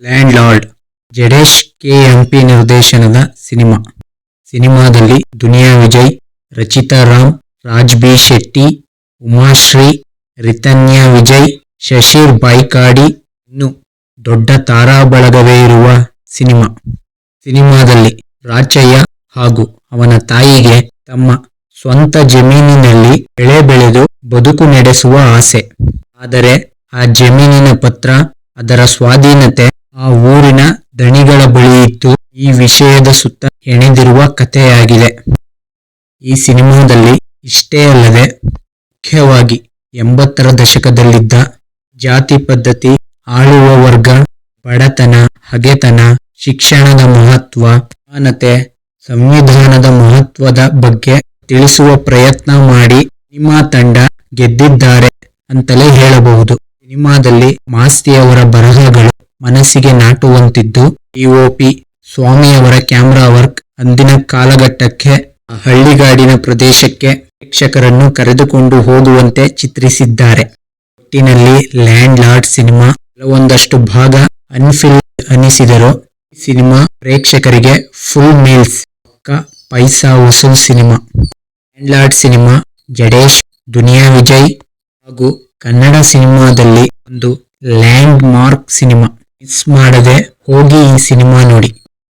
Land lord Jadesh ಕೆ.ಎಂ.ಪಿ ನಿರ್ದೇಶನದ cinema. ಸಿನಿಮಾದಲ್ಲಿ Duniya Vijay, Rachita Ram, Raj B Shetty, Umashree, ರಿತನ್ಯಾ Vijay, Shashir ಬಾಯ್ಕಾಡಿ ಇನ್ನು ದೊಡ್ಡ ತಾರಾಬಳಗವೇ ಇರುವ ಸಿನಿಮಾ. ಸಿನಿಮಾದಲ್ಲಿ ರಾಚಯ್ಯ ಹಾಗೂ ಅವನ ತಾಯಿಗೆ ತಮ್ಮ ಸ್ವಂತ ಜಮೀನಿನಲ್ಲಿ ಬೆಳೆ ಬೆಳೆದು ಬದುಕು ನಡೆಸುವ ಆಸೆ. ಆದರೆ ಆ ಜಮೀನಿನ ಪತ್ರ, ಅದರ ಸ್ವಾಧೀನತೆ ಆ ಊರಿನ ದಣಿಗಳ ಬಳಿ ಇದ್ದು ಈ ವಿಷಯದ ಸುತ್ತ ಹೆಣೆದಿರುವ ಕಥೆಯಾಗಿದೆ. ಈ ಸಿನಿಮಾದಲ್ಲಿ ಇಷ್ಟೇ ಅಲ್ಲದೆ ಮುಖ್ಯವಾಗಿ 80ರ ದಶಕದಲ್ಲಿದ್ದ ಜಾತಿ ಪದ್ಧತಿ, ಆಳುವ ವರ್ಗ, ಬಡತನ, ಹಗೆತನ, ಶಿಕ್ಷಣದ ಮಹತ್ವ, ಸಮಾನತೆ, ಸಂವಿಧಾನದ ಮಹತ್ವದ ಬಗ್ಗೆ ತಿಳಿಸುವ ಪ್ರಯತ್ನ ಮಾಡಿ ಸಿನಿಮಾ ತಂಡ ಗೆದ್ದಿದ್ದಾರೆ ಅಂತಲೇ ಹೇಳಬಹುದು. ಸಿನಿಮಾದಲ್ಲಿ ಮಾಸ್ತಿಯವರ ಬರಹಗಳು ಮನಸ್ಸಿಗೆ ನಾಟುವಂತಿದ್ದು, ಡಿಒಪಿ ಸ್ವಾಮಿಯವರ ಕ್ಯಾಮೆರಾ ವರ್ಕ್ ಅಂದಿನ ಕಾಲಘಟ್ಟಕ್ಕೆ, ಆ ಹಳ್ಳಿಗಾಡಿನ ಪ್ರದೇಶಕ್ಕೆ ಪ್ರೇಕ್ಷಕರನ್ನು ಕರೆದುಕೊಂಡು ಹೋಗುವಂತೆ ಚಿತ್ರಿಸಿದ್ದಾರೆ. ಒಟ್ಟಿನಲ್ಲಿ ಲ್ಯಾಂಡ್ ಲಾರ್ಡ್ ಸಿನಿಮಾ ಕೆಲವೊಂದಷ್ಟು ಭಾಗ ಅನ್ಫಿಲ್ಡ್ ಅನಿಸಿದರೂ ಈ ಸಿನಿಮಾ ಪ್ರೇಕ್ಷಕರಿಗೆ ಫುಲ್ ಮೀಲ್ಸ್, ಪಕ್ಕಾ ಪೈಸಾ ವಸೂಲ್ cinema. Landlord cinema Jadesh, Duniya Vijay ಹಾಗೂ ಕನ್ನಡ ಸಿನಿಮಾದಲ್ಲಿ ಒಂದು ಲ್ಯಾಂಡ್ ಮಾರ್ಕ್ ಸಿನಿಮಾ. ಮಿಸ್ ಮಾಡದೆ ಹೋಗಿ ಈ ಸಿನಿಮಾ ನೋಡಿ.